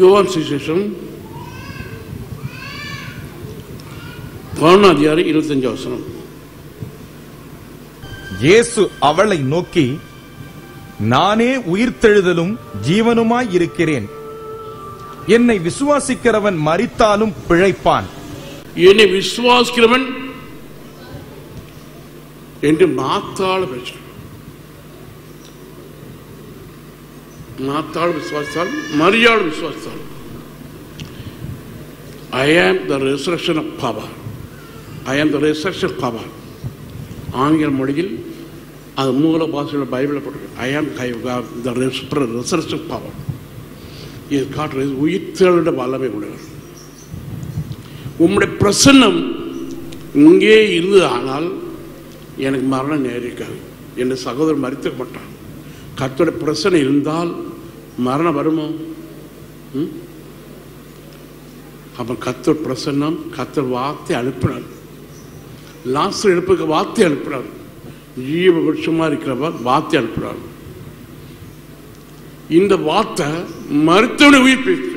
யோவான் சுவிசேஷம் 11:25. இயேசு அவளை நோக்கி, நானே உயிர்த்தெழுதலும் ஜீவனுமாய் இருக்கிறேன். என்னை விசுவாசிக்கிறவன் மரித்தாலும் பிழைப்பான். என்னை விசுவாசிக்கிறவன் என்று மாத்தாள் பேசுகிறார். மாத்தாள் விசுவாசித்தால், மரியாள் விசுவாசித்தால், I am the resurrection of power. I am the resurrection of power. ஆங்கில மொழியில் அது மூல பாஷையில் பைபிளில் போட்டிருக்கு. I am the resurrection of power. இது காட்டுறது உயிர்த்தெழுந்த வல்லமை உடையவர். உம்முடைய பிரசன்னம் இங்கே இருந்து ஆனால் எனக்கு மரணம் நேரிக்காது. என் சகோதரர் மரித்துக்க மாட்டான். கர்த்தருடைய பிரசனை இருந்தால் மரணம் வருமோ? அப்ப கர்த்தர் பிரசன்னம், கர்த்தர் வார்த்தை அனுப்பினார். லாசர் எழுப்புக்கு வார்த்தை அனுப்பினார். ஜீவ விருட்சமா இருக்கிறவர் வார்த்தை அனுப்பினார். இந்த வார்த்தை மருத்துவனை உயிர்ப்பிக்க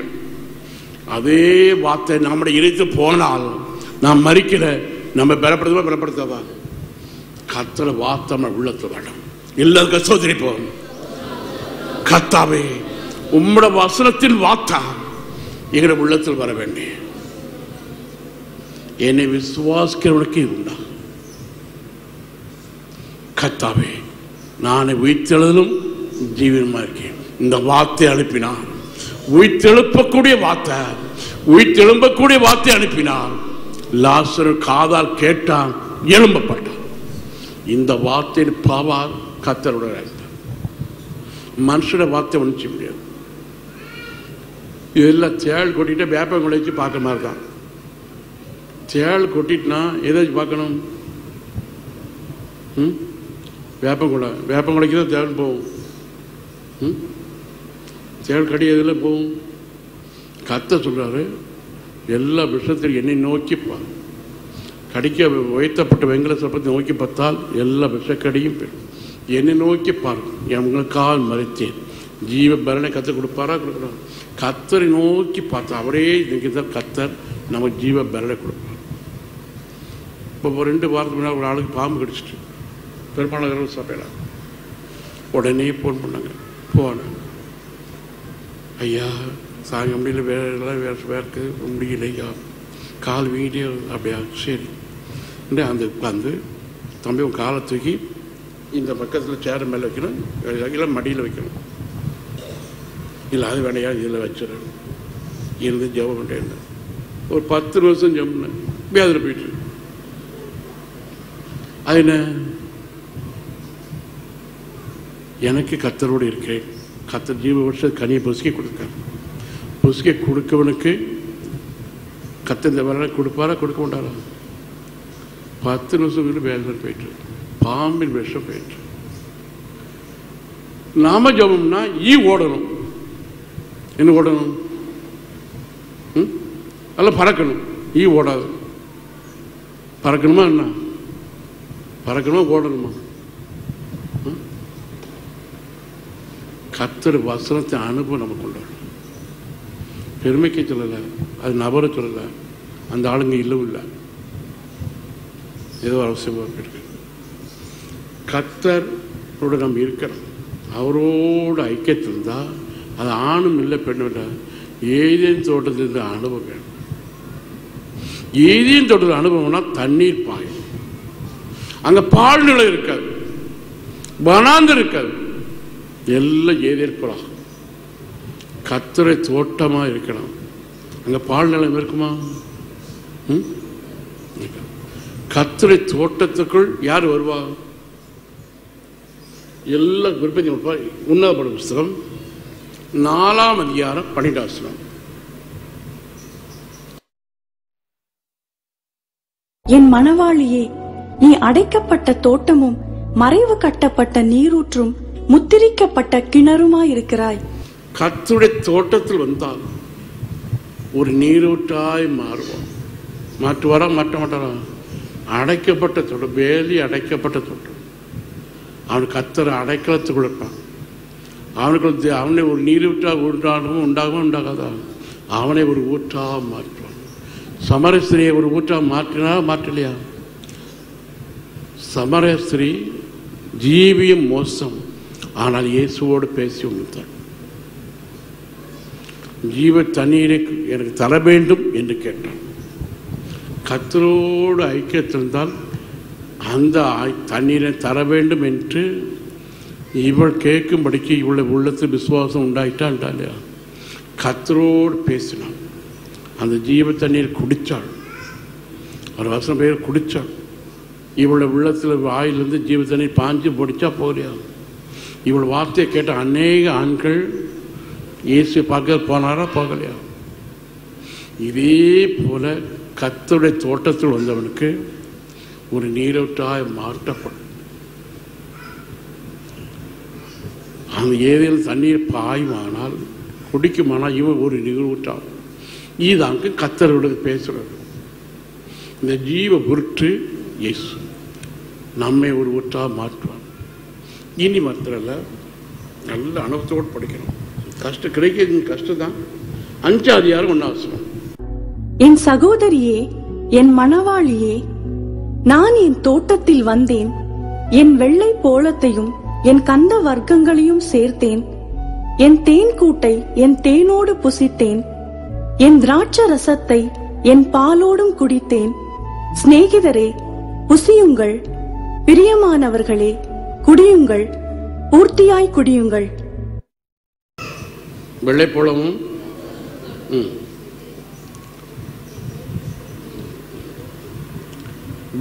அதே வார்த்தை நம்முடைய இணைத்து போனால் நாம் மறிக்கிற நம்ம பலப்படுத்தாதா? கர்த்தர் வார்த்தை நம்ம உள்ளத்துல வேண்டாம். எல்லாருக்கும் சோதரிப்போம். கர்த்தாவே, உம்முடைய வசனத்தின் வார்த்தை எங்களுடைய உள்ளத்தில் வர வேண்டிய என்னை விசுவாசிக்கிறவனுக்கு உண்டா? கர்த்தாவே, நானே உயிர்த்தெழுதலும் ஜீவனுமா இருக்கேன். இந்த வார்த்தை அனுப்பினார். உயிர்த்தெழுப்பக்கூடிய வார்த்தை, உயிர்த்தெழும்பக்கூடிய வார்த்தை அனுப்பினார். லாசரு காதால் கேட்டான், எழும்பப்பட்டான். இந்த வார்த்தையின் பாவார் கர்த்தருடைய மனுஷன வார்த்தை ஒன்றும் செய்ய முடியாது. இதெல்லாம் தேள் கொட்டிட்டு வேப்பங்குளை வச்சு பார்க்க மாதிரி தான். தேள் கொட்டிட்டுனா எதாச்சும் பார்க்கணும். வேப்பங்குளைக்கு தான் தேள் போகும். தேள் கடி எதில் போகும்? கத்த சொல்றாரு, எல்லா விஷயத்திலும் என்னை நோக்கிப்பா. கடிக்க உயர்த்தப்பட்ட வெங்கல சர்ப்பத்தை நோக்கி பார்த்தால் எல்லா விஷக்கடியும் பெறும். என்னை நோக்கி பாருங்க, உங்களுக்காக மறைத்தேன். ஜீவ பலனை கத்தர் கொடுப்பாரா? கொடுக்குறாரு. கத்தரை நோக்கி பார்த்தா அவரே தான் கத்தர் நமக்கு ஜீவ பலனை கொடுப்பார். இப்போ 2 வாரத்துக்கு முன்னாடி ஒரு ஆளுக்கு பாம்பு கடிச்சிட்டு பெருமாள் சாப்பிடலாம். உடனே ஃபோன் பண்ணாங்க. போனாங்க, ஐயா சாங்க முடியல, வேறு முடியலையா, கால் வீடியோ அப்படியா? சரி, அந்த உட்காந்து தம்பி உன் காலை தூக்கி இந்த பக்கத்தில் சேர் மேலே வைக்கணும், இல்லை மடியில் வைக்கணும், இல்லை அது வேணையா இதில் வச்சிடணும். இருந்து ஜெபம் பண்ணுறேன். ஒரு 10 நிமிஷம் ஜெபம் பண்ணேன். அதில் போயிட்டு அது என்ன, எனக்கு கர்த்தரோடு இருக்கிறேன். கர்த்தர் ஜீவ வருஷம் கனியை பொசுக்கி கொடுக்காரு. பொசுக்கி கொடுக்கவனுக்கு கர்த்தர் இந்த வேலை கொடுப்பாரா கொடுக்க மாட்டாரா? 10 நிமிஷம் வேலை போயிட்டு பாம்பின் விஷம் போயிட்டு. நாம ஜபம்னா ஓடணும். என்ன ஓடணும்? அல்ல பறக்கணும். ஓடாது. பறக்கணுமா? என்ன பறக்கணுமா ஓடணுமா? கர்த்தர் வசனத்தை அனுபவம் நம்ம கொண்டு வரணும். பெருமைக்கு சொல்லலை, அது நபரை சொல்லலை, அந்த ஆளுங்க இல்லை, ஏதோ அவசியமாக இருக்கு. கர்த்தரோடு நம்ம இருக்கிறோம். அவரோட ஐக்கியத்தில் இருந்தால் அது ஆணும் இல்லை பெண்ணும் இல்லை. ஏதேன் தோட்டத்திலிருந்து அனுபவம் வேணும். ஏதேன் தோட்டத்தில் அனுபவம்னா தண்ணீர் பாயும். அங்கே பால் நிலை இருக்காது, வனாந்து இருக்காது, எல்லாம் ஏதேன் போலாம். கர்த்தரை தோட்டமாக இருக்கணும். அங்கே பால் நிலம் இருக்குமா? கர்த்தரை தோட்டத்துக்குள் யார் வருவா? எல்லாம் விருப்பதி உன்னதப்பட புஸ்தகம் 4ஆம் அதிகாரம் 12ஆம் வசனம். என் மணவாளியே, நீ அடைக்கப்பட்ட தோட்டமும் மறைவு கட்டப்பட்ட நீரூற்றும் முத்திரிக்கப்பட்ட கிணறுமாயிருக்கிறாய். கர்த்தருடைய தோட்டத்தில் வந்தால் ஒரு நீரூற்றாய் மாறுவோம். மாற்றுவாரா? மாற்ற மாட்டாரா? அடைக்கப்பட்ட தோட்டம், வேலி அடைக்கப்பட்ட தோட்டம். அவனுக்கு கர்த்தர் அடைக்கலத்துக்குள் இருப்பான். அவனுக்கு அவனை ஒரு நீரூற்றா உண்டாகவும் உண்டாகாதா? அவனை ஒரு ஊற்றா மாற்றுவான். சமரஸ்திரியை ஒரு ஊற்றா மாற்றினா மாற்றலையா? சமரஸ்திரி ஜீவியம் மோசம், ஆனால் இயேசுவோடு பேசி உண்மைத்தான். ஜீவ தண்ணீரை எனக்கு தர வேண்டும் என்று கேட்டான். கர்த்தரோடு ஐக்கியத்திருந்தால் அந்த தண்ணீரை தர வேண்டும் என்று இவள் கேட்கும்படிக்கு இவளை உள்ளத்தில் விசுவாசம் உண்டாயிட்டாள் இல்லையா? கர்த்தரோடு பேசினாள். அந்த ஜீவ தண்ணீர் குடித்தாள். ஒரு வசனம் பேர் குடித்தாள். இவளை உள்ளத்தில் வாயிலிருந்து ஜீவ தண்ணீர் பாஞ்சு பொடிச்சா போகலையா? இவள் வார்த்தையை கேட்ட அநேக ஆண்கள் இயேசு பார்க்க போனாரா போகலையா? இதே போல கர்த்தருடைய தோட்டத்தில் வந்தவனுக்கு ஒரு நீரூற்றாய் மாற்றப்படும். அந்த ஏதேனும் தண்ணீர் பாயுமானால் குடிக்குமானால் இவன் ஒரு நீரூற்றாகும். இதாங்க கர்த்தரோடு பேசுறது. இந்த ஜீவ பொருட்டு இயேசு நம்மை ஒரு ஊற்றா மாற்றுவான். இனி மாத்திரல்ல, நல்ல அனுபவத்தோடு படிக்கணும். கஷ்டம் கிடைக்கிறது கஷ்டம் தான். 5 அதிகாரம் 1 வசனம். என் சகோதரியே, என் மணவாளியே, நான் என் தோட்டத்தில் வந்தேன். என் வெள்ளை போளத்தையும் என் கந்த வர்க்கங்களையும் சேர்த்தேன். என் தேன் கூட்டை என் தேனோடு புசித்தேன். என் திராட்ச ரசத்தை என் பாலோடும் குடித்தேன். சிநேகிதரே, புசியுங்கள். பிரியமானவர்களே, குடியுங்கள். பூர்த்தியாய் குடியுங்கள். வெள்ளைப்பழமும்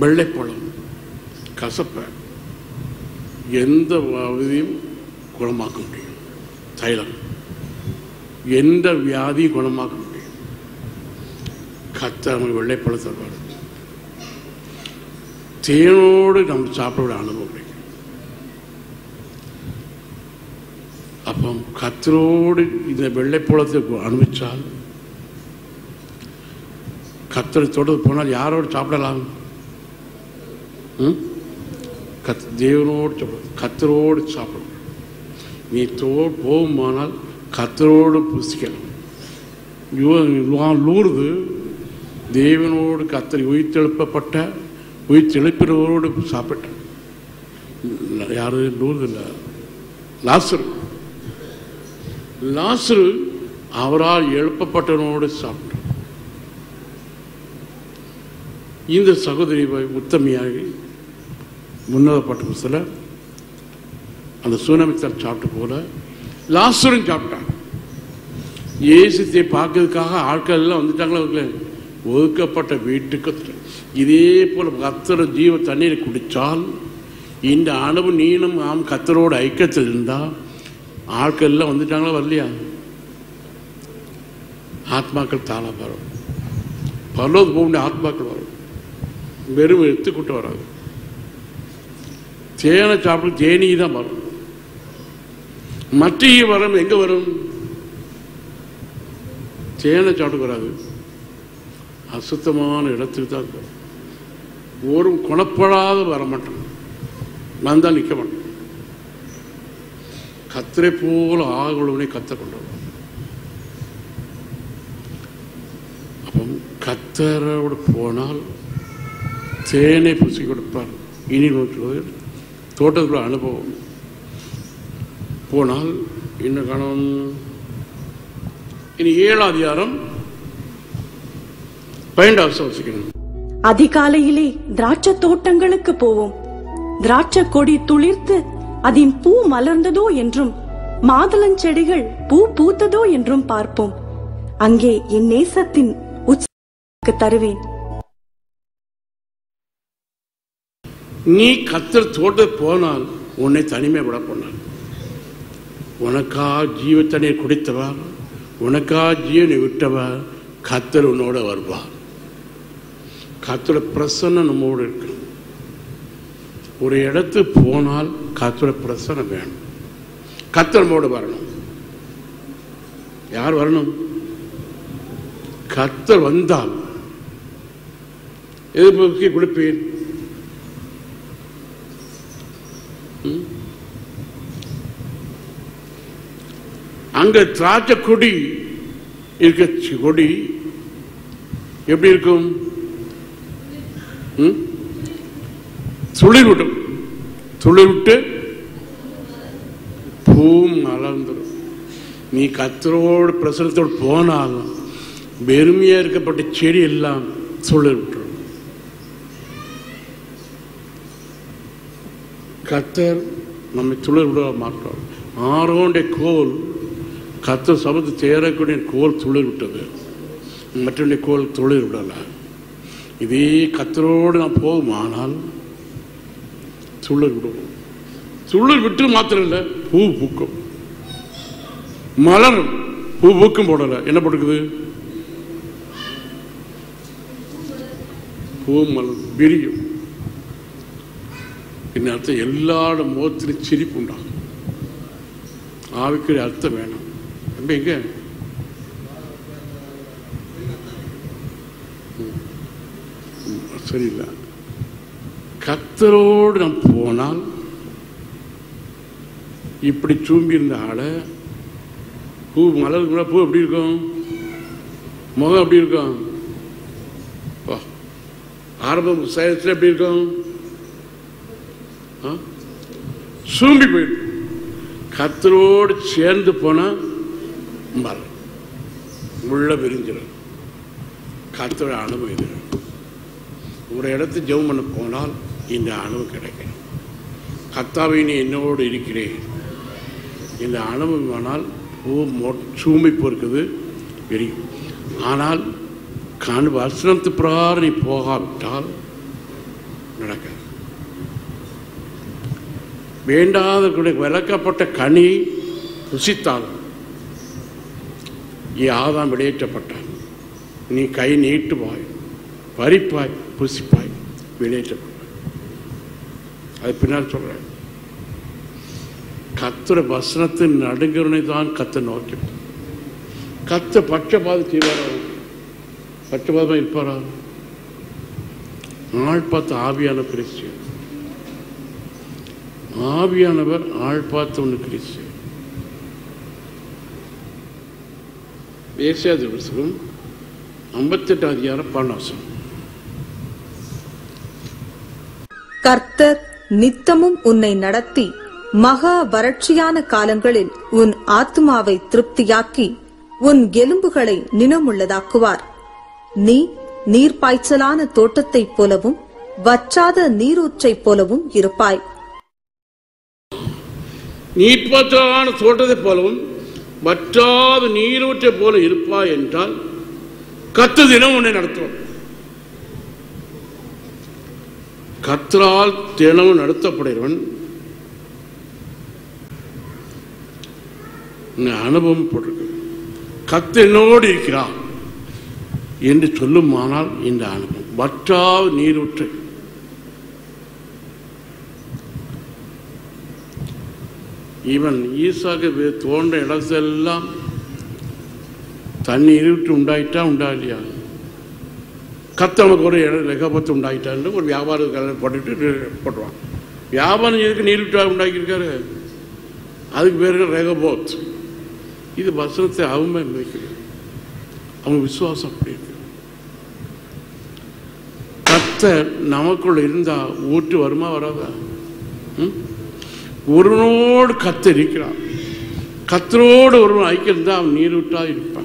வெள்ளைப்பழம் கசப்ப எந்த வியாதியும் குணமாக்க முடியும். தைலம் எந்த வியாதியும் குணமாக்க முடியும். கர்த்தர் நமக்கு வெள்ளைப்பழத்தை பாரு. தேனோடு நம்ம சாப்பிட அனுபவம் கிடைக்கும். அப்போ கர்த்தரோடு இந்த வெள்ளைப்பழத்தை அனுபவிச்சால், கர்த்தரை தொடர்ந்து போனால் யாரோடு சாப்பிடலாம்? தேவனோடு சாப்பிடும். கர்த்தரோடு சாப்பிடும். நீ போகுமானால் கர்த்தரோடு புசிக்கலாம். லூர்து தேவனோடு கர்த்தர் உயிர்த்தெழுப்பப்பட்ட உயிர்த்தெழுப்பினரோடு சாப்பிட்ட யாரு? லூர்து இல்லை, லாசரு. லாசரு அவரால் எழுப்பப்பட்டவனோடு சாப்பிட்டார். இந்த சகோதரி உத்தமையாக முன்னதப்பட்ட புதுசில் அந்த சுனமித்தர் சாப்பிட்ட போல லாசரும் சாப்பிட்டாங்க. இயேசுத்தை பார்க்கறதுக்காக ஆட்கள் எல்லாம் வந்துட்டாங்களா? ஒதுக்கப்பட்ட வீட்டுக்கு. இதே போல கர்த்தர் ஜீவ தண்ணீரை குடித்தால் இந்த அணவு நீனும் ஆம் கர்த்தரோடு ஐக்கியத்தில் இருந்தால் ஆட்கள் எல்லாம் வந்துட்டாங்களா? வரலையா? ஆத்மாக்கள் தானா வரும். பரலோக போக வேண்டிய ஆத்மாக்கள் வரும். வெறும் எடுத்துக்கிட்டு வராது. தேனை சாப்பிட்டு தேனி தான் வரும். மற்ற வரும் எங்க வரும்? தேனை சாப்பிட்டு வராது. அசுத்தமான இடத்துக்கு தான் வரும். ஒரு குணப்படாத வரமாட்டோம். வந்தால் நிற்க மாட்டோம். கத்தரை போல ஆகுளவனை கத்த கொண்டு வரும். அப்போ கத்தரோடு போனால் தேனை பூசி கொடுப்பார். இனி தோட்டத்துக்குள்ள அனுபவம் போனால் இன்னும் காணும். இனி 7ஆம் அதிகாரம் 12 வசிக்கணும். அதிகாலையிலே திராட்சை தோட்டங்களுக்கு போவோம். திராட்சை கொடி துளிர்த்து அதன் பூ மலர்ந்ததோ என்றும் மாதுளஞ்செடிகள் பூ பூத்ததோ என்றும் பார்ப்போம். அங்கே என் நேசத்தின் உச்சத்துக்கு தருவேன். நீ கர்த்தர் தோட்ட போனால் உன்னை தனிமை விட போனார். உனக்கா ஜீவ தண்ணீர் குடித்தவர், உனக்கா ஜீவனை விட்டவர் கர்த்தர் உன்னோட வருவார். கர்த்தரோட பிரசன்னம் நம்மோடு இருக்கு. ஒரு இடத்துக்கு போனால் கர்த்தரோட பிரசன்னம் வேணும். கர்த்தர் நம்மோடு வரணும். யார் வரணும்? கர்த்தர் வந்தால் எதிர்ப்பு கொடுப்பேன். அங்க திராட்சை கொடி இருக்க கொடி எப்படி இருக்கும்? துளிர் விடும். துளிர் விட்டு பூ மலர்ந்துடும். நீ கர்த்தரோடு பிரசனத்தோடு போனாலும் வெறுமையா இருக்கப்பட்ட செடி எல்லாம் துளிர் விட்டுரும். கர்த்தர் நம்மை துளிர் விட மாட்டோம். ஆரோனுடைய கோல், கர்த்தர் சபத்து தேரக்கூடிய கோல் துளிர் விட்டது, மற்றவருடைய கோல் துளிர் விடல. இதே கர்த்தரோடு நான் போகுமானால் துளிர் விடுவோம். துளிர் விட்டு மாத்திரம் இல்லை, பூ பூக்கும், மலரும். பூ பூக்கும் போடல, என்ன போட்டுக்குது? பூ மலர் விரியும். என்ன அர்த்தம்? எல்லாரோட முகத்திலும் சிரிப்பு உண்டாகும். ஆவிக்குரிய அர்த்தம் வேணும். எங்க சரியில்லை. கர்த்தரோடு நாம் போனால் இப்படி சூம்பி இருந்த ஆளை பூ மலர் கூட பூ எப்படி இருக்கும்? முகம் எப்படி இருக்கும்? ஆரம்ப சயத்தில் எப்படி இருக்கும்? சூம்பி போயிடும். கர்த்தரோடு சேர்ந்து போனா மலர் உள்ள விரிஞ்சிடும். கர்த்தரோட அனுபவம் இது. ஒரு இடத்து ஜெபம் பண்ண போனால் இந்த அனுபவம் கிடைக்கும். கர்த்தாவே நீ என்னோடு இருக்கிறேன், இந்த அனுபவம் ஆனால் சூம்பி போஇருக்குது விரியும். ஆனால் வசனத்து பிரகாரம் நீ போகாவிட்டால் நடக்காது. வேண்டாத விளக்கப்பட்ட கனி புசித்தாலும் ஆதாம் வெளியேற்றப்பட்டான். நீ கை நீட்டுவாய், பறிப்பாய், புசிப்பாய், வெளியேற்றப்பாய். அது பின்னால் சொல்றேன். கர்த்தர் வசனத்தின் நடுங்கருணை தான் கர்த்தர் நோக்கி. கர்த்தர் பட்சபாதம் செய்வாரா? பட்சபாதமா இருப்பாரா? ஆள் பார்த்து ஆவியான கிறிஸ்டியன், ஆவியானவர் ஆள் பார்த்து ஒன்று கிறிஸ்டியன். ஏசாயா புத்தகம் 58 அதிகாரம் 12. கர்த்தர் நித்தமும் உன்னை நடத்தி மகா வறட்சியான காலங்களில் உன் ஆத்துமாவை திருப்தியாக்கி உன் எலும்புகளை நினமுள்ளதாக்குவார். நீ நீர்ப்பாய்ச்சலான தோட்டத்தைப் போலவும் வற்றாத நீரூற்றைப் போலவும் இருப்பாய். நீர்ப்பாய்ச்சலான தோட்டத்தை போலவும் வற்றாத நீரூற்றை போல இருப்பாய் என்றால் கர்த்தர் தினம் உன்னை நடத்துவார். கர்த்தரால் தினமும் நடத்தப்படுகிறவன் அனுபவம் போட்டிருக்கு. கர்த்தர் என்னோடு இருக்கிறார் என்று சொல்லுமானால் இந்த அனுபவம் வற்றாத நீரூற்றை. இவன் ஈசாக்கு தோன்ற இடத்தெல்லாம் தண்ணி இருட்டு உண்டாயிட்டா உண்டா இல்லையா? கத்தவனுக்கு ஒரு லெகபத்து உண்டாயிட்டான்னு ஒரு வியாபாரத்துக்கு போட்டுட்டு போட்டுருவான். வியாபாரம் எதுக்கு நீருட்டா உண்டாக்கியிருக்காரு? அதுக்கு பேரு ரெகபோத். இது வசனத்தை அவமதிக்கிறது. அவங்க விசுவாசம் அப்படி இருக்கு. கர்த்தர் நமக்குள்ள இருந்தா ஊற்று வருமா வராதா? ஒருவனோடு கர்த்தர் இருக்கிறான். கர்த்தரோடு ஒருவன் ஐக்கியம் இருந்தா அவன் நீரூட்டா இருப்பான்.